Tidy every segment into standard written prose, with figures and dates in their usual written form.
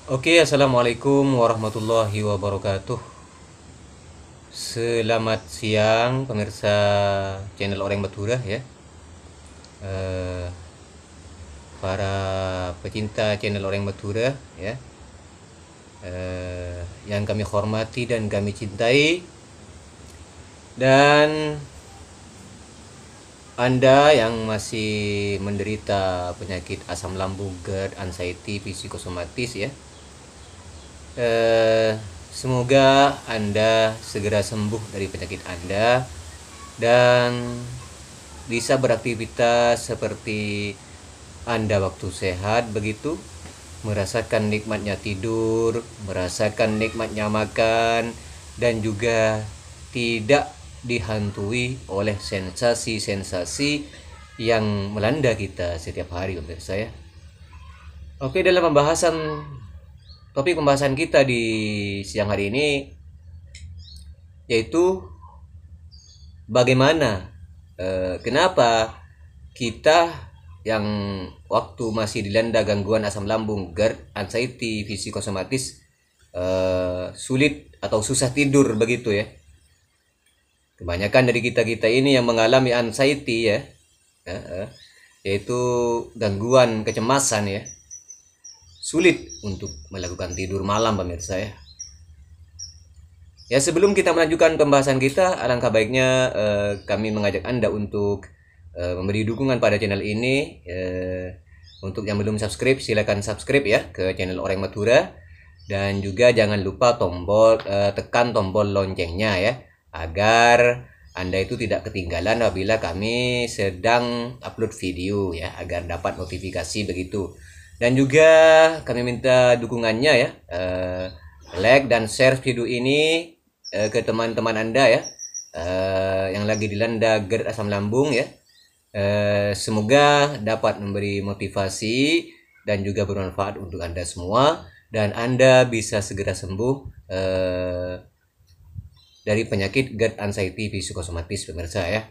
Oke, assalamualaikum warahmatullahi wabarakatuh. Selamat siang pemirsa channel Orang Madura ya. Eh, para pecinta channel Orang Madura ya. Yang kami hormati dan kami cintai, dan Anda yang masih menderita penyakit asam lambung, GERD, anxiety, psikosomatis ya. Eh, Semoga Anda segera sembuh dari penyakit Anda dan bisa beraktivitas seperti Anda waktu sehat begitu, merasakan nikmatnya tidur, merasakan nikmatnya makan, dan juga tidak dihantui oleh sensasi-sensasi yang melanda kita setiap hari pemirsa ya. Oke, dalam topik pembahasan kita di siang hari ini yaitu bagaimana kenapa kita yang waktu masih dilanda gangguan asam lambung, GERD, anxiety, psikosomatis sulit atau susah tidur begitu ya. Kebanyakan dari kita-kita ini yang mengalami anxiety ya, yaitu gangguan kecemasan ya, sulit untuk melakukan tidur malam pemirsa ya. Ya, sebelum kita melanjutkan pembahasan kita, alangkah baiknya kami mengajak Anda untuk memberi dukungan pada channel ini. Untuk yang belum subscribe, silakan subscribe ya ke channel Orang Madura, dan juga jangan lupa tekan tombol loncengnya ya, agar Anda itu tidak ketinggalan apabila kami sedang upload video ya, agar dapat notifikasi begitu. Dan juga kami minta dukungannya ya, like dan share video ini ke teman-teman Anda ya, yang lagi dilanda GERD asam lambung ya. Semoga dapat memberi motivasi dan juga bermanfaat untuk Anda semua, dan Anda bisa segera sembuh dari penyakit GERD, anxiety, psikosomatis pemirsa ya.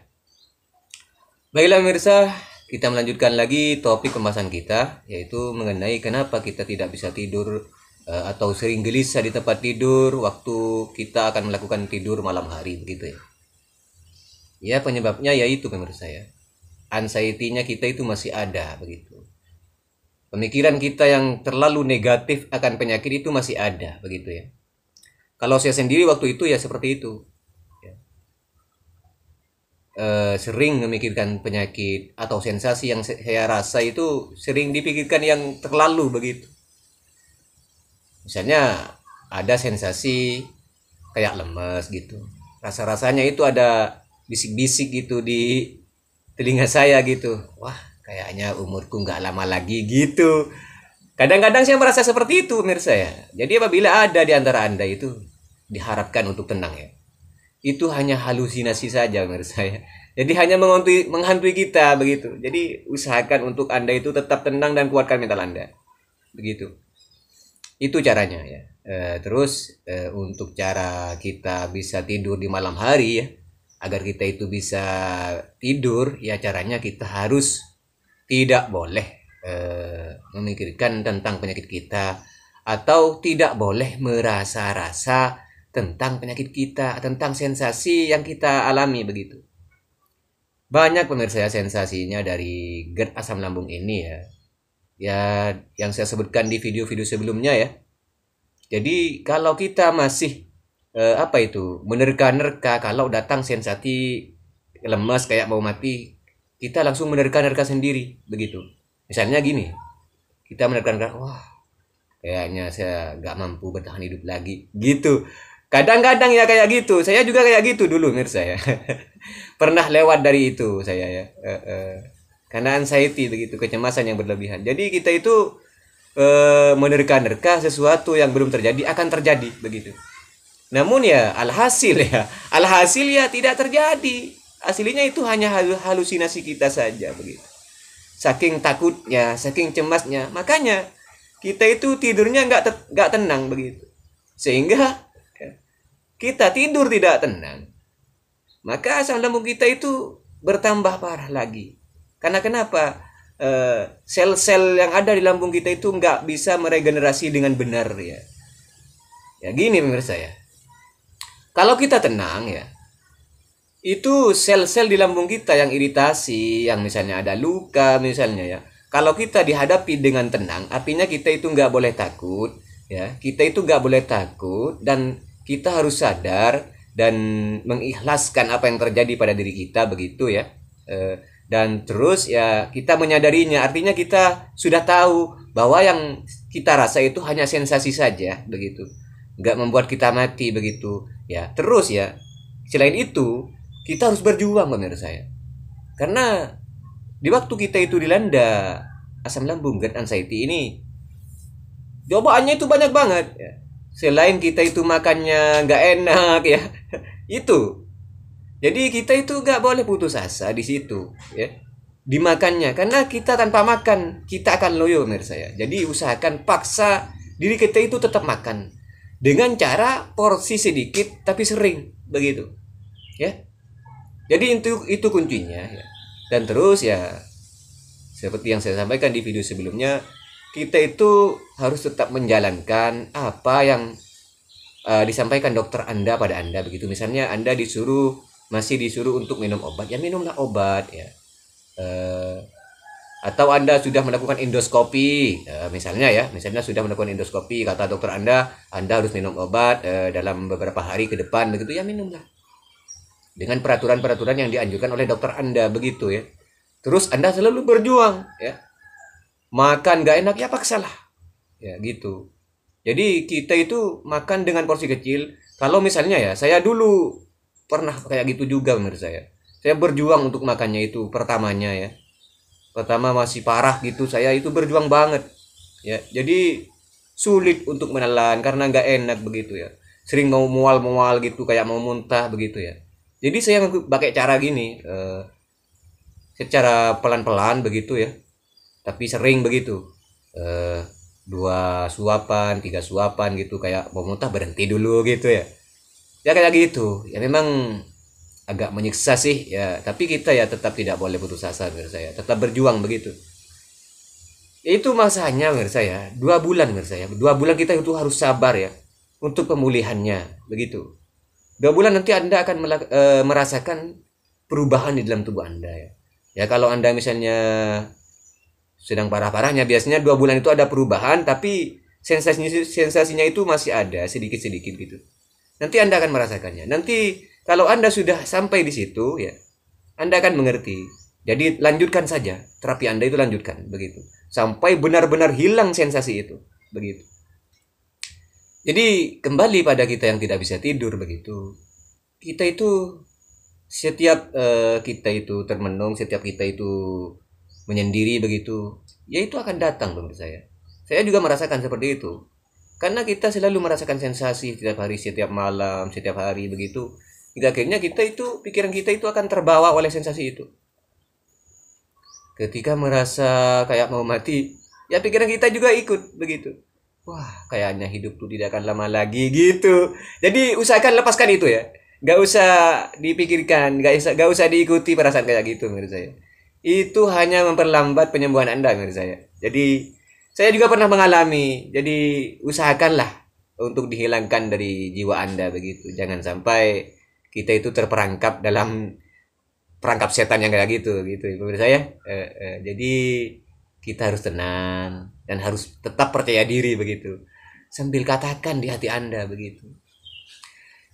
Baiklah pemirsa, kita melanjutkan lagi topik pembahasan kita, yaitu mengenai kenapa kita tidak bisa tidur atau sering gelisah di tempat tidur waktu kita akan melakukan tidur malam hari begitu ya. Ya, penyebabnya yaitu pemirsa ya, anxiety-nya kita itu masih ada begitu. Pemikiran kita yang terlalu negatif akan penyakit itu masih ada begitu ya. Kalau saya sendiri waktu itu ya seperti itu. Sering memikirkan penyakit atau sensasi yang saya rasa itu sering dipikirkan yang terlalu begitu. Misalnya ada sensasi kayak lemes gitu. Rasa-rasanya itu ada bisik-bisik gitu di telinga saya gitu. Wah, kayaknya umurku nggak lama lagi gitu. Kadang-kadang saya merasa seperti itu, pemirsa ya. Jadi apabila ada di antara Anda itu, diharapkan untuk tenang ya. Itu hanya halusinasi saja menurut saya. Jadi hanya menghantui kita begitu. Jadi usahakan untuk Anda itu tetap tenang dan kuatkan mental Anda. Begitu. Itu caranya ya. Terus untuk cara kita bisa tidur di malam hari ya, agar kita itu bisa tidur ya, caranya kita harus tidak boleh memikirkan tentang penyakit kita, atau tidak boleh merasa-rasa tentang penyakit kita, tentang sensasi yang kita alami begitu. Banyak pemirsa ya sensasinya dari GERD asam lambung ini ya. Ya, yang saya sebutkan di video-video sebelumnya ya. Jadi kalau kita masih menerka-nerka, kalau datang sensasi lemas kayak mau mati, kita langsung menerka-nerka sendiri begitu. Misalnya gini, kita menerka-nerka, wah kayaknya saya nggak mampu bertahan hidup lagi gitu. Kadang-kadang ya kayak gitu, saya juga kayak gitu dulu Mir saya. Pernah lewat dari itu saya ya. Karena anxiety begitu, kecemasan yang berlebihan. Jadi kita itu menerka-nerka sesuatu yang belum terjadi akan terjadi begitu. Namun ya alhasil ya tidak terjadi. Aslinya itu hanya halusinasi kita saja begitu. Saking takutnya, saking cemasnya, makanya kita itu tidurnya nggak tenang begitu. Sehingga kita tidur tidak tenang, maka asam lambung kita itu bertambah parah lagi. Karena kenapa? sel-sel yang ada di lambung kita itu nggak bisa meregenerasi dengan benar ya. Ya gini pemirsa ya. Kalau kita tenang ya, itu sel-sel di lambung kita yang iritasi, yang misalnya ada luka misalnya ya. Kalau kita dihadapi dengan tenang, artinya kita itu nggak boleh takut, ya. Kita itu nggak boleh takut dan kita harus sadar dan mengikhlaskan apa yang terjadi pada diri kita begitu ya. Dan terus ya kita menyadarinya, artinya kita sudah tahu bahwa yang kita rasa itu hanya sensasi saja begitu, nggak membuat kita mati begitu ya. Terus ya selain itu kita harus berjuang pemirsa ya, karena di waktu kita itu dilanda asam lambung GERD anxiety ini, cobaannya itu banyak banget ya. Selain kita itu makannya nggak enak ya, itu jadi kita itu nggak boleh putus asa di situ ya, dimakannya, karena kita tanpa makan kita akan loyo pemirsa ya. Jadi usahakan paksa diri kita itu tetap makan dengan cara porsi sedikit tapi sering begitu ya. Jadi itu kuncinya ya. Dan terus ya seperti yang saya sampaikan di video sebelumnya, kita itu harus tetap menjalankan apa yang disampaikan dokter Anda pada Anda begitu. Misalnya Anda masih disuruh untuk minum obat, ya minumlah obat ya. Atau Anda sudah melakukan endoskopi, misalnya sudah melakukan endoskopi, kata dokter Anda harus minum obat dalam beberapa hari ke depan begitu, ya minumlah dengan peraturan-peraturan yang dianjurkan oleh dokter Anda begitu ya. Terus Anda selalu berjuang ya. Makan gak enak ya paksalah. Ya gitu. Jadi kita itu makan dengan porsi kecil. Kalau misalnya ya, saya dulu pernah kayak gitu juga menurut saya. Saya berjuang untuk makannya itu pertamanya ya. Pertama masih parah gitu, saya itu berjuang banget. Ya, jadi sulit untuk menelan karena gak enak begitu ya. Sering mau mual-mual gitu, kayak mau muntah begitu ya. Jadi saya pakai cara gini, secara pelan-pelan begitu ya, tapi sering begitu, 2 suapan, 3 suapan gitu, kayak mau muntah berhenti dulu gitu ya. Ya kayak gitu, ya memang agak menyiksa sih ya, tapi kita ya tetap tidak boleh putus asa menurut saya, tetap berjuang begitu. Itu masanya menurut saya 2 bulan menurut saya, 2 bulan kita itu harus sabar ya untuk pemulihannya begitu. 2 bulan nanti Anda akan merasakan perubahan di dalam tubuh Anda ya. Ya kalau Anda misalnya sedang parah-parahnya, biasanya 2 bulan itu ada perubahan, tapi sensasinya itu masih ada sedikit-sedikit gitu. Nanti Anda akan merasakannya. Nanti kalau Anda sudah sampai di situ ya, Anda akan mengerti. Jadi lanjutkan saja terapi Anda itu, lanjutkan begitu sampai benar-benar hilang sensasi itu begitu. Jadi kembali pada kita yang tidak bisa tidur begitu. Kita itu setiap kita itu termenung, setiap kita itu menyendiri begitu, ya itu akan datang menurut saya. Saya juga merasakan seperti itu. Karena kita selalu merasakan sensasi setiap hari, setiap malam, setiap hari begitu. Hingga akhirnya pikiran kita itu akan terbawa oleh sensasi itu. Ketika merasa kayak mau mati, ya pikiran kita juga ikut begitu. Wah, kayaknya hidup tuh tidak akan lama lagi gitu. Jadi usahakan lepaskan itu ya. Gak usah dipikirkan, gak usah diikuti perasaan kayak gitu menurut saya. Itu hanya memperlambat penyembuhan Anda menurut saya. Jadi saya juga pernah mengalami. Jadi usahakanlah untuk dihilangkan dari jiwa Anda begitu. Jangan sampai kita itu terperangkap dalam perangkap setan yang kayak gitu menurut saya. Jadi kita harus tenang dan harus tetap percaya diri begitu. Sambil katakan di hati Anda begitu.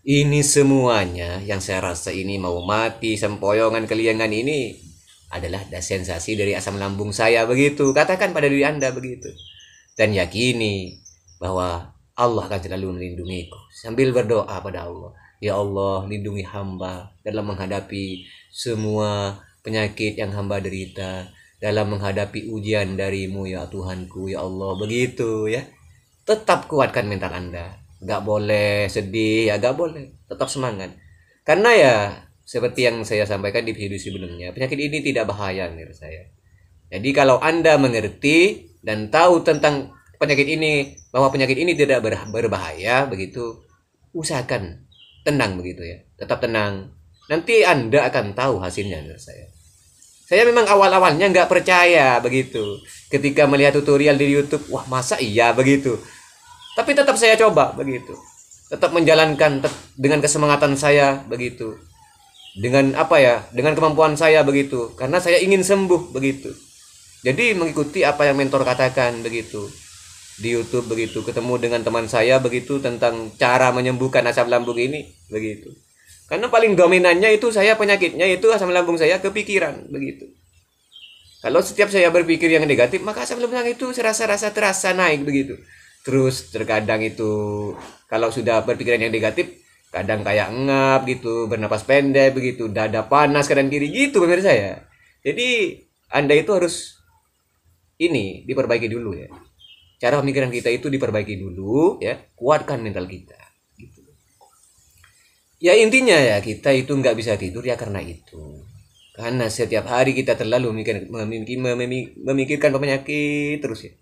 Ini semuanya yang saya rasa ini mau mati, sempoyongan, keliangan ini adalah sensasi dari asam lambung saya begitu. Katakan pada diri Anda begitu. Dan yakini bahwa Allah akan selalu melindungiku. Sambil berdoa pada Allah. Ya Allah, lindungi hamba dalam menghadapi semua penyakit yang hamba derita, dalam menghadapi ujian darimu ya Tuhanku ya Allah begitu ya. Tetap kuatkan mental Anda, gak boleh sedih ya, gak boleh, tetap semangat. Karena ya seperti yang saya sampaikan di video sebelumnya, penyakit ini tidak bahaya menurut saya. Jadi kalau Anda mengerti dan tahu tentang penyakit ini, bahwa penyakit ini tidak berbahaya begitu, usahakan tenang begitu ya, tetap tenang. Nanti Anda akan tahu hasilnya menurut saya. Saya memang awal-awalnya nggak percaya begitu. Ketika melihat tutorial di YouTube, wah masa iya begitu. Tapi tetap saya coba begitu. Tetap menjalankan dengan kesemangatan saya begitu. Dengan apa ya? Dengan kemampuan saya begitu. Karena saya ingin sembuh begitu. Jadi mengikuti apa yang mentor katakan begitu. Di YouTube begitu, ketemu dengan teman saya begitu tentang cara menyembuhkan asam lambung ini begitu. Karena paling dominannya itu saya penyakitnya itu asam lambung saya kepikiran begitu. Kalau setiap saya berpikir yang negatif, maka asam lambung itu terasa naik begitu. Terus terkadang itu kalau sudah berpikiran yang negatif, kadang kayak ngap gitu, bernapas pendek begitu, dada panas kanan kiri gitu pemirsa saya. Jadi Anda itu harus ini diperbaiki dulu ya. Cara pemikiran kita itu diperbaiki dulu ya, kuatkan mental kita. Ya intinya ya kita itu nggak bisa tidur ya karena itu. Karena setiap hari kita terlalu memikirkan penyakit terus ya.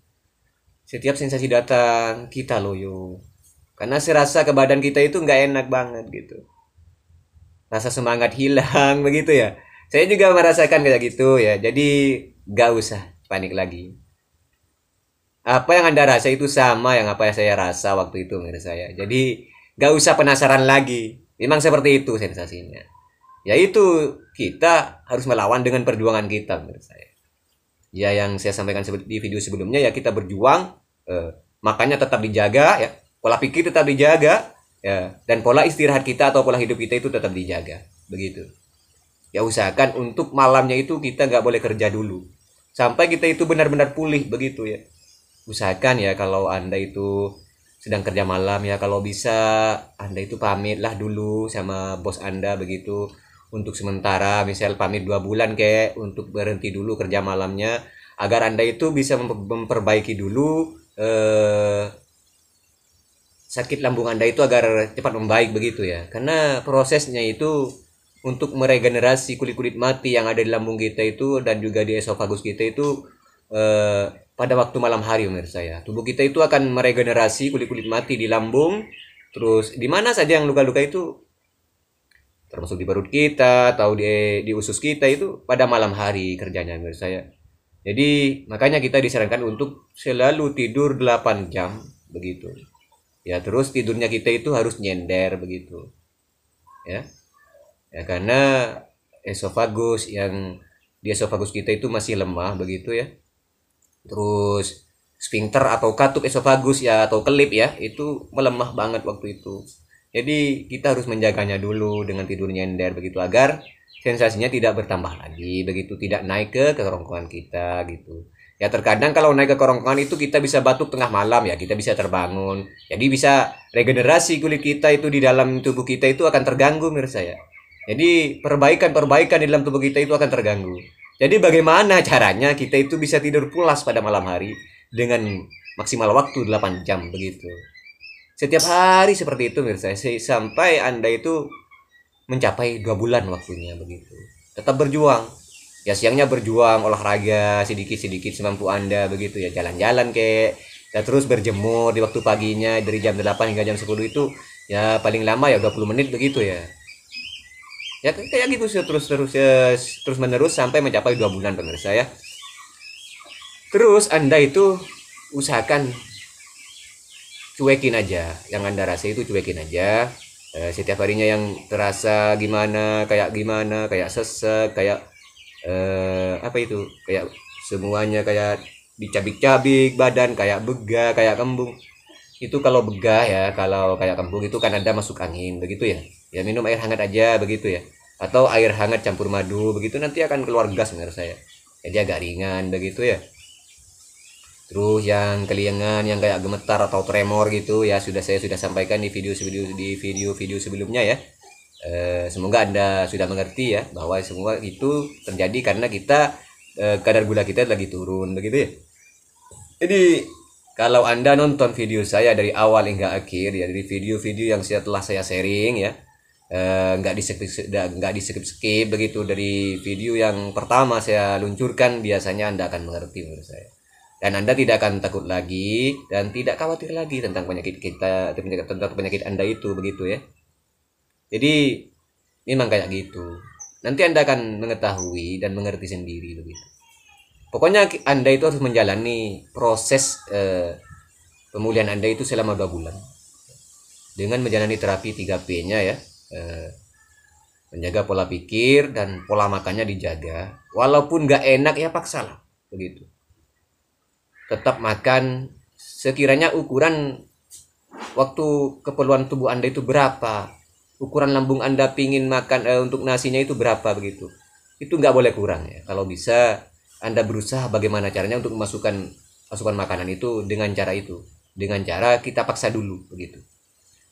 Setiap sensasi datang kita loyo. Karena serasa ke badan kita itu nggak enak banget gitu. Rasa semangat hilang begitu ya. Saya juga merasakan kayak gitu ya. Jadi nggak usah panik lagi. Apa yang Anda rasa itu sama yang apa yang saya rasa waktu itu menurut saya. Jadi nggak usah penasaran lagi. Memang seperti itu sensasinya. Yaitu kita harus melawan dengan perjuangan kita menurut saya. Ya yang saya sampaikan di video sebelumnya ya kita berjuang, makanya tetap dijaga ya. Pola pikir tetap dijaga ya, dan pola istirahat kita atau pola hidup kita itu tetap dijaga. Begitu. Ya usahakan untuk malamnya itu kita nggak boleh kerja dulu. Sampai kita itu benar-benar pulih begitu ya. Usahakan ya kalau Anda itu sedang kerja malam ya kalau bisa Anda itu pamitlah dulu sama bos Anda begitu untuk sementara misal pamit 2 bulan kayak untuk berhenti dulu kerja malamnya agar Anda itu bisa memperbaiki dulu sakit lambung Anda itu agar cepat membaik begitu ya karena prosesnya itu untuk meregenerasi kulit-kulit mati yang ada di lambung kita itu dan juga di esofagus kita itu pada waktu malam hari menurut saya. Tubuh kita itu akan meregenerasi kulit-kulit mati di lambung. Terus di mana saja yang luka-luka itu termasuk di perut kita atau di usus kita itu pada malam hari kerjanya menurut saya. Jadi makanya kita disarankan untuk selalu tidur 8 jam begitu. Ya terus tidurnya kita itu harus nyender begitu. Ya. Ya karena esofagus yang di esofagus kita itu masih lemah begitu ya. Terus sphincter atau katup esofagus ya atau kelip ya itu melemah banget waktu itu. Jadi kita harus menjaganya dulu dengan tidur nyender begitu agar sensasinya tidak bertambah lagi begitu tidak naik ke kerongkongan kita gitu. Ya terkadang kalau naik ke kerongkongan itu kita bisa batuk tengah malam ya kita bisa terbangun. Jadi bisa regenerasi kulit kita itu di dalam tubuh kita itu akan terganggu menurut saya. Jadi perbaikan di dalam tubuh kita itu akan terganggu. Jadi bagaimana caranya kita itu bisa tidur pulas pada malam hari dengan maksimal waktu 8 jam begitu. Setiap hari seperti itu menurut saya sampai Anda itu mencapai 2 bulan waktunya begitu. Tetap berjuang. Ya siangnya berjuang olahraga sedikit-sedikit semampu Anda begitu ya jalan-jalan kek. Ya terus berjemur di waktu paginya dari jam 8 hingga jam 10 itu ya paling lama ya 20 menit begitu ya. Ya kayak gitu terus menerus sampai mencapai 2 bulan pemirsa ya. Terus Anda itu usahakan cuekin aja yang Anda rasa itu cuekin aja. Setiap harinya yang terasa gimana kayak sesek kayak apa itu kayak semuanya kayak dicabik-cabik badan kayak begah kayak kembung. Itu kalau begah ya kalau kayak kembung itu kan Anda masuk angin begitu ya. Ya minum air hangat aja begitu ya atau air hangat campur madu begitu nanti akan keluar gas menurut saya jadi agak ringan begitu ya. Terus yang kelingan yang kayak gemetar atau tremor gitu ya saya sudah sampaikan di video sebelumnya ya. Semoga Anda sudah mengerti ya bahwa semua itu terjadi karena kita kadar gula kita lagi turun begitu ya. Jadi kalau Anda nonton video saya dari awal hingga akhir ya dari video-video yang telah saya sharing ya nggak di skip begitu dari video yang pertama saya luncurkan biasanya Anda akan mengerti menurut saya dan Anda tidak akan takut lagi dan tidak khawatir lagi tentang penyakit kita tentang penyakit Anda itu begitu ya. Jadi memang kayak gitu Nanti Anda akan mengetahui dan mengerti sendiri begitu. Pokoknya Anda itu harus menjalani proses pemulihan Anda itu selama 2 bulan dengan menjalani terapi 3P-nya ya. Menjaga pola pikir dan pola makannya dijaga. Walaupun nggak enak ya paksalah begitu. Tetap makan sekiranya ukuran waktu keperluan tubuh Anda itu berapa, ukuran lambung Anda pingin makan untuk nasinya itu berapa begitu. Itu nggak boleh kurang ya. Kalau bisa Anda berusaha bagaimana caranya untuk memasukkan makanan itu dengan cara itu. Dengan cara kita paksa dulu begitu.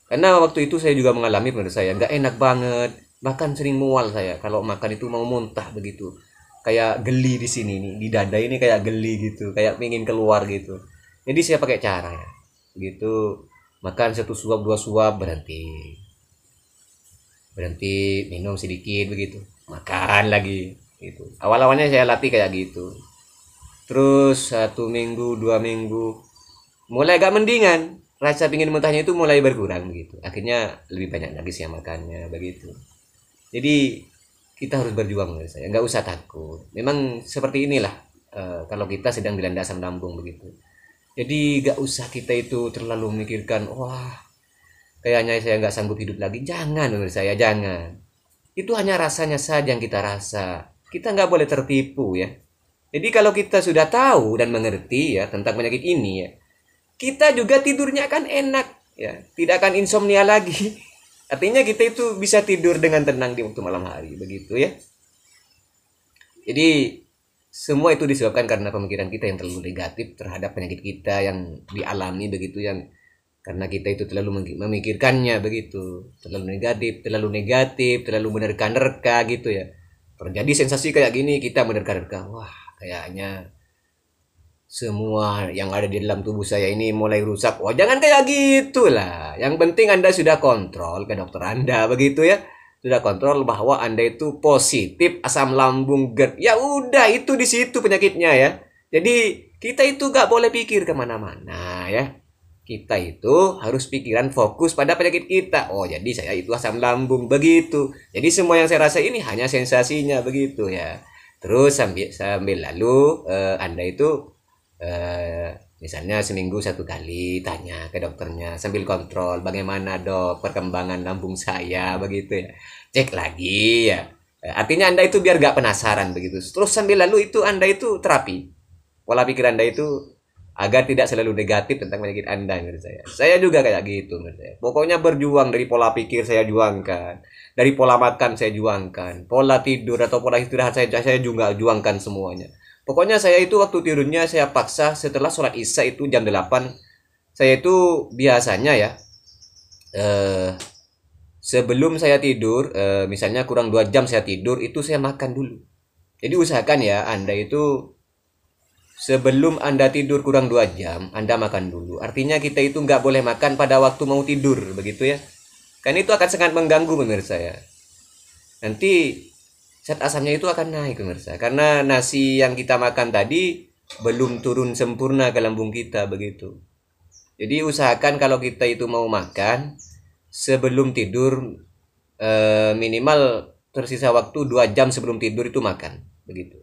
Karena waktu itu saya juga mengalami menurut saya nggak enak banget, bahkan sering mual saya kalau makan itu mau muntah begitu, kayak geli di sini nih, di dada ini kayak geli gitu, kayak pengen keluar gitu. Jadi saya pakai cara ya, begitu makan 1 suap 2 suap berhenti minum sedikit begitu, makan lagi gitu. Awal-awalnya saya latih kayak gitu, terus 1 minggu 2 minggu mulai agak mendingan, rasa pingin muntahnya itu mulai berkurang begitu, akhirnya lebih banyak lagi saya makannya begitu. Jadi kita harus berjuang menurut saya, nggak usah takut, memang seperti inilah kalau kita sedang dilanda asam lambung begitu. Jadi nggak usah kita itu terlalu memikirkan, wah kayaknya saya nggak sanggup hidup lagi, jangan menurut saya, jangan. Itu hanya rasanya saja yang kita rasa, kita nggak boleh tertipu ya. Jadi kalau kita sudah tahu dan mengerti ya tentang penyakit ini ya, kita juga tidurnya akan enak ya, tidak akan insomnia lagi. Artinya kita itu bisa tidur dengan tenang di waktu malam hari begitu ya. Jadi semua itu disebabkan karena pemikiran kita yang terlalu negatif terhadap penyakit kita yang dialami begitu, yang karena kita itu terlalu memikirkannya begitu, terlalu negatif, terlalu menerka-nerka gitu ya. Terjadi sensasi kayak gini kita menerka-nerka, wah kayaknya semua yang ada di dalam tubuh saya ini mulai rusak. Oh, jangan kayak gitulah. Yang penting Anda sudah kontrol ke dokter Anda begitu ya. Sudah kontrol bahwa Anda itu positif asam lambung GERD. Ya udah, itu di situ penyakitnya ya. Jadi kita itu gak boleh pikir kemana-mana ya. Kita itu harus pikiran fokus pada penyakit kita. Oh, jadi saya itu asam lambung begitu. Jadi semua yang saya rasa ini hanya sensasinya begitu ya. Terus sambil lalu Anda itu misalnya seminggu 1 kali tanya ke dokternya sambil kontrol, bagaimana dok perkembangan lambung saya begitu ya, cek lagi ya. Artinya Anda itu biar gak penasaran begitu, terus sambil lalu itu Anda itu terapi pola pikir Anda itu agar tidak selalu negatif tentang penyakit Anda. Menurut saya juga kayak gitu menurut saya. Pokoknya berjuang, dari pola pikir saya juangkan, dari pola makan saya juangkan, pola tidur atau pola istirahat saya juga juangkan semuanya. Pokoknya saya itu waktu tidurnya saya paksa setelah sholat isya itu jam 8. Saya itu biasanya ya sebelum saya tidur, misalnya kurang 2 jam saya tidur, itu saya makan dulu. Jadi usahakan ya Anda itu sebelum Anda tidur kurang 2 jam Anda makan dulu. Artinya kita itu nggak boleh makan pada waktu mau tidur begitu ya. Kan itu akan sangat mengganggu menurut saya. Nanti zat asamnya itu akan naik pemirsa, karena nasi yang kita makan tadi belum turun sempurna ke lambung kita begitu. Jadi usahakan kalau kita itu mau makan sebelum tidur, minimal tersisa waktu 2 jam sebelum tidur itu makan begitu.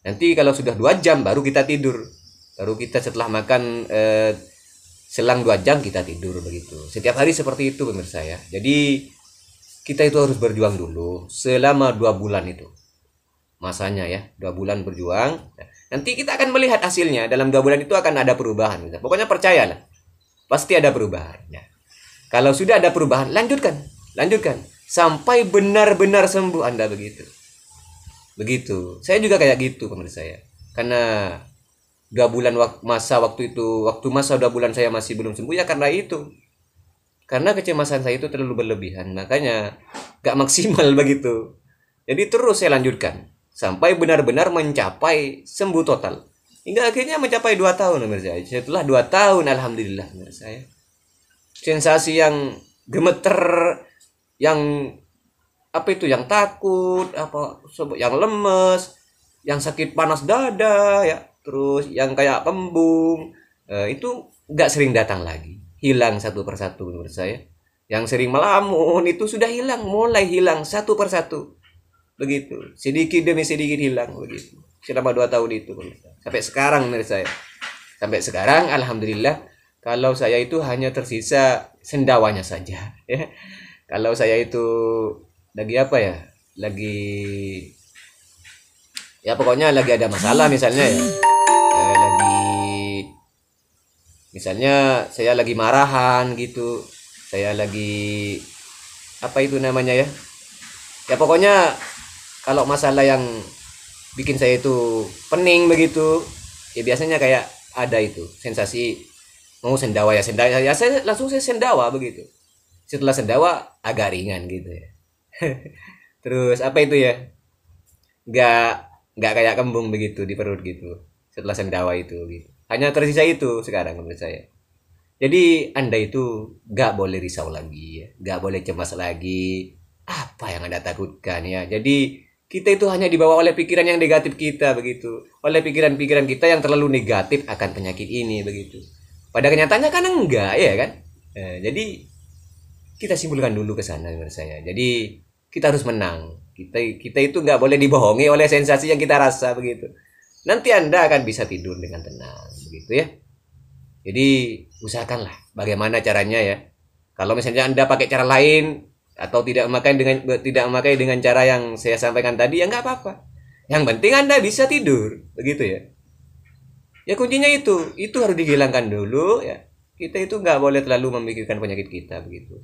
Nanti kalau sudah 2 jam baru kita tidur, baru kita setelah makan selang 2 jam kita tidur begitu. Setiap hari seperti itu pemirsa ya. Jadi kita itu harus berjuang dulu selama 2 bulan itu masanya ya, 2 bulan berjuang. Nanti kita akan melihat hasilnya, dalam 2 bulan itu akan ada perubahan. Pokoknya percayalah, pasti ada perubahan ya. Kalau sudah ada perubahan, lanjutkan sampai benar-benar sembuh Anda begitu. Saya juga kayak gitu pemirsa saya, karena 2 bulan masa 2 bulan saya masih belum sembuh ya karena itu. Karena kecemasan saya itu terlalu berlebihan, makanya gak maksimal begitu. Jadi terus saya lanjutkan sampai benar-benar mencapai sembuh total. Hingga akhirnya mencapai 2 tahun menurut saya. Setelah 2 tahun alhamdulillah menurut saya. Sensasi yang gemeter, yang yang takut, yang lemes, yang sakit panas dada ya, terus yang kayak kembung, itu gak sering datang lagi. Hilang satu persatu menurut saya. Yang sering melamun itu sudah hilang, mulai hilang satu persatu begitu. Sedikit demi sedikit hilang begitu. Selama 2 tahun itu sampai sekarang menurut saya. Sampai sekarang alhamdulillah kalau saya itu hanya tersisa sendawanya saja ya. Kalau saya itu lagi apa ya? Lagi ya pokoknya lagi ada masalah misalnya ya. Lagi misalnya saya lagi marahan gitu. Saya lagi apa itu namanya ya? Ya pokoknya kalau masalah yang bikin saya itu pening begitu, ya biasanya kayak ada itu sensasi mau sendawa ya sendawa ya saya sendawa begitu. Setelah sendawa agak ringan gitu ya. Terus apa itu ya? Nggak nggak kayak kembung begitu di perut gitu. Setelah sendawa itu gitu. Hanya tersisa itu sekarang menurut saya. Jadi Anda itu nggak boleh risau lagi, ya. Nggak boleh cemas lagi. Apa yang Anda takutkan ya? Jadi kita itu hanya dibawa oleh pikiran yang negatif kita begitu. Oleh pikiran-pikiran kita yang terlalu negatif akan penyakit ini begitu. Pada kenyataannya kan enggak ya kan? Jadi kita simpulkan dulu ke sana menurut saya. Jadi kita harus menang. Kita itu nggak boleh dibohongi oleh sensasi yang kita rasa begitu. Nanti Anda akan bisa tidur dengan tenang begitu ya. Jadi usahakanlah bagaimana caranya ya. Kalau misalnya Anda pakai cara lain atau tidak memakai dengan cara yang saya sampaikan tadi ya nggak apa-apa. Yang penting Anda bisa tidur, begitu ya. Ya kuncinya itu harus dihilangkan dulu ya. Kita itu nggak boleh terlalu memikirkan penyakit kita begitu.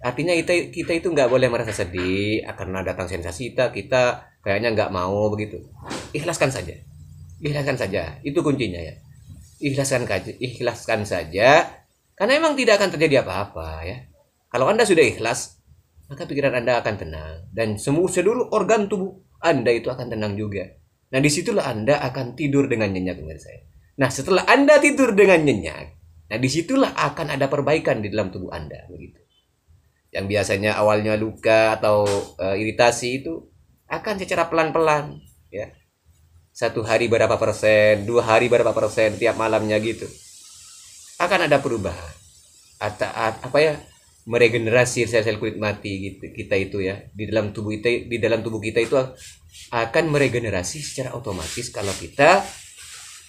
Artinya kita itu nggak boleh merasa sedih karena datang sensasi kita kayaknya nggak mau begitu. Ikhlaskan saja, ikhlaskan saja. Itu kuncinya ya. Ikhlaskan saja karena memang tidak akan terjadi apa-apa ya. Kalau Anda sudah ikhlas, maka pikiran Anda akan tenang dan seluruh organ tubuh Anda itu akan tenang juga. Nah, disitulah Anda akan tidur dengan nyenyak menurut saya. Nah, setelah Anda tidur dengan nyenyak, nah disitulah akan ada perbaikan di dalam tubuh Anda begitu. Yang biasanya awalnya luka atau iritasi itu akan secara pelan-pelan ya. 1 hari berapa persen, 2 hari berapa persen tiap malamnya gitu. Akan ada perubahan. Apa ya? Meregenerasi sel-sel kulit mati gitu kita itu ya. Di dalam tubuh kita itu akan meregenerasi secara otomatis kalau kita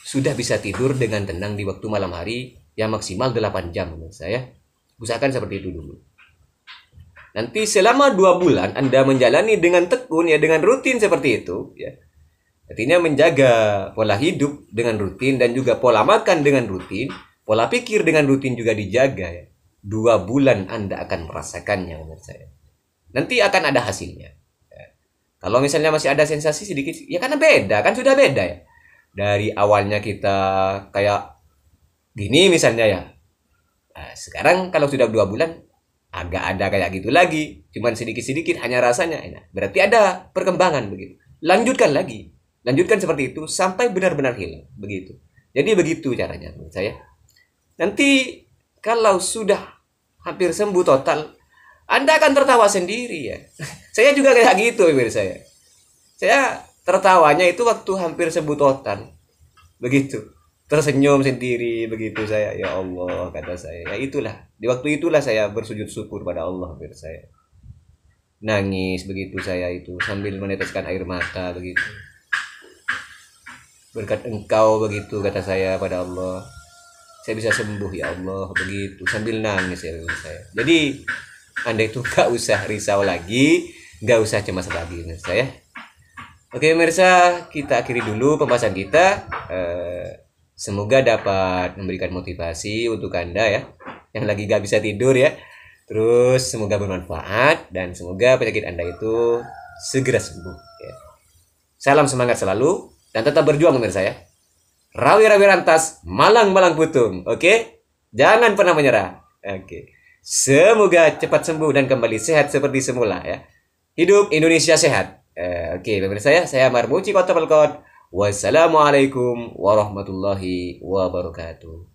sudah bisa tidur dengan tenang di waktu malam hari yang maksimal 8 jam menurut saya. Usahakan seperti itu dulu. Nanti selama 2 bulan Anda menjalani dengan tekun ya, dengan rutin seperti itu ya. Artinya menjaga pola hidup dengan rutin dan juga pola makan dengan rutin, pola pikir dengan rutin juga dijaga ya. 2 bulan Anda akan merasakannya menurut saya. Nanti akan ada hasilnya. Ya. Kalau misalnya masih ada sensasi sedikit, ya karena beda, kan sudah beda ya. Dari awalnya kita kayak gini misalnya ya. Nah, sekarang kalau sudah 2 bulan, agak ada kayak gitu lagi. Cuman sedikit-sedikit hanya rasanya. Nah, berarti ada perkembangan begitu. Lanjutkan lagi. Lanjutkan seperti itu sampai benar-benar hilang. Begitu. Jadi begitu caranya menurut saya. Nanti kalau sudah hampir sembuh total, Anda akan tertawa sendiri ya. Saya juga kayak gitu menurut saya. Saya tertawanya itu waktu hampir sembuh total. Begitu. Tersenyum sendiri begitu saya. Ya Allah kata saya. Ya itulah. Di waktu itulah saya bersujud syukur pada Allah menurut saya. Nangis begitu saya itu sambil meneteskan air mata begitu. Berkat engkau begitu kata saya pada Allah. Saya bisa sembuh ya Allah begitu sambil nangis ya saya. Jadi Anda itu gak usah risau lagi, gak usah cemas lagi menurut saya. Oke pemirsa, kita akhiri dulu pembahasan kita. Semoga dapat memberikan motivasi untuk Anda ya yang lagi gak bisa tidur ya. Terus semoga bermanfaat dan semoga penyakit Anda itu segera sembuh ya. Salam semangat selalu dan tetap berjuang pemirsa ya. Rawi-rawi rantas, malang-malang putung. Oke? Jangan pernah menyerah. Oke. Semoga cepat sembuh dan kembali sehat seperti semula ya. Hidup Indonesia sehat. Oke, pemirsa ya, saya Marmuci Kota Pelkot. Wassalamualaikum warahmatullahi wabarakatuh.